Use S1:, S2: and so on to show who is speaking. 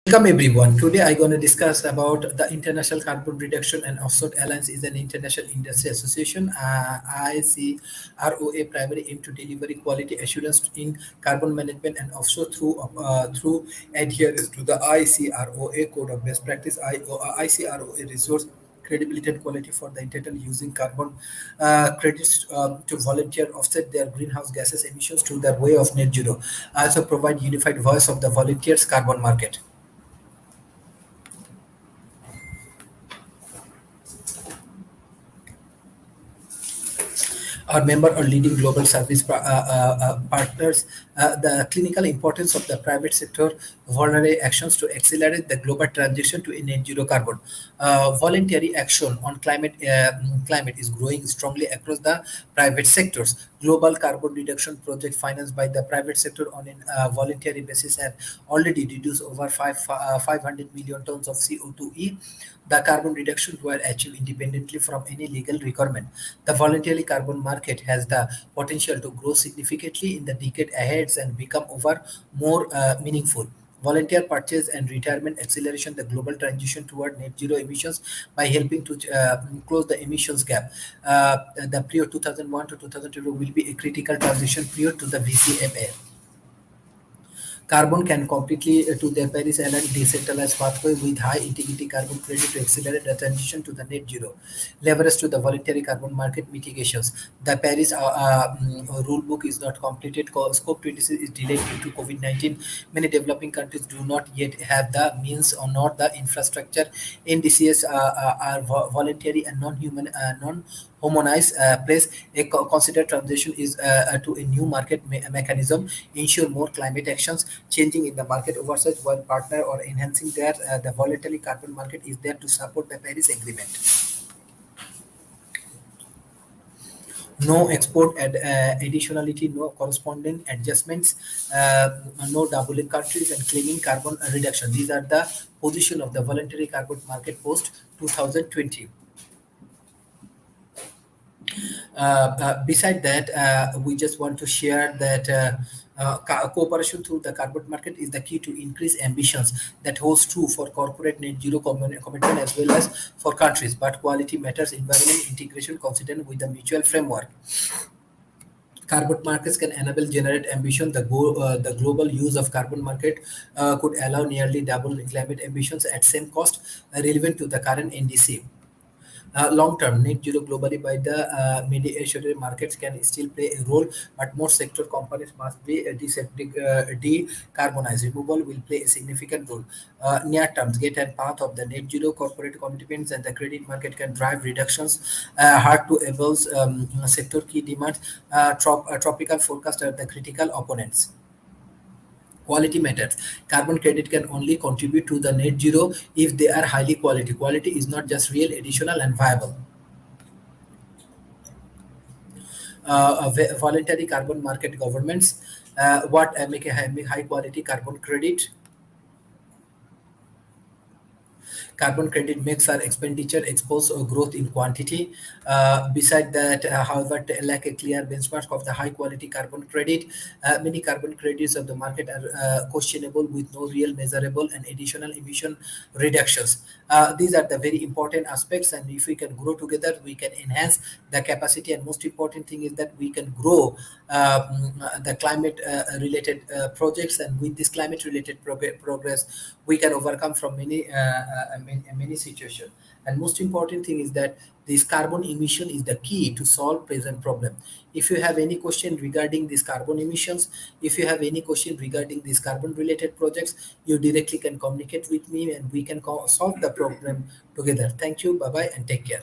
S1: Welcome everyone. Today I'm going to discuss about the International Carbon Reduction and Offset Alliance is an international industry association. ICROA primary aim to deliver quality assurance in carbon management and offshore through adherence to the ICROA code of best practice. ICROA resource credibility and quality for the internal using carbon credits to volunteer offset their greenhouse gases emissions to their way of net zero. Also provide unified voice of the volunteers carbon market. Our member or leading global service partners, the clinical importance of the private sector voluntary actions to accelerate the global transition to a net zero carbon. Voluntary action on climate is growing strongly across the private sectors. Global carbon reduction project financed by the private sector on a voluntary basis have already reduced over 500 million tons of CO2e. The carbon reduction were achieved independently from any legal requirement. The voluntary carbon market has the potential to grow significantly in the decade ahead and become over more meaningful. Volunteer purchase and retirement acceleration the global transition toward net zero emissions by helping to close the emissions gap. The period 2001 to 2002 will be a critical transition period to the VCMA. Carbon can completely to the Paris Island decentralized pathway with high integrity carbon credit to accelerate the transition to the net zero. Leverage to the voluntary carbon market mitigations. The Paris rule book is not completed. Scope 26 is delayed due to COVID-19. Many developing countries do not yet have the means or not the infrastructure. NDCs are voluntary and non-human, non-homonized place. A considered transition is to a new market mechanism, ensure more climate actions, changing in the market oversight while partner or enhancing their the voluntary carbon market is there to support the Paris Agreement. No export additionality, no corresponding adjustments, no doubling countries and claiming carbon reduction. These are the position of the voluntary carbon market post 2020. Beside that, we just want to share that cooperation through the carbon market is the key to increase ambitions that holds true for corporate net zero commitment as well as for countries. But quality matters, environment integration considered with the mutual framework. Carbon markets can enable generate ambition. The global use of carbon market could allow nearly double climate ambitions at same cost relevant to the current NDC. Long-term net zero globally by the mediation markets can still play a role, but most sector companies must be decarbonized. Removal will play a significant role. Near terms, get and path of the net zero corporate commitments and the credit market can drive reductions. Hard to able sector key demands. Tropical forecast are the critical opponents. Quality matters. Carbon credit can only contribute to the net zero if they are highly quality. Quality is not just real, additional, and viable. Voluntary carbon market governments. What make a high quality carbon credit? Carbon credit makes our expenditure expose growth in quantity. Beside that, however, lack a clear benchmark of the high quality carbon credit. Many carbon credits of the market are questionable with no real measurable and additional emission reductions. These are the very important aspects, and if we can grow together, we can enhance the capacity. And most important thing is that we can grow the climate related projects, and with this climate related progress, we can overcome from many situations. And most important thing is that this carbon emission is the key to solve present problem. If you have any question regarding these carbon emissions, if you have any question regarding these carbon related projects, you directly can communicate with me and we can solve the problem together. Thank you. Bye bye and take care.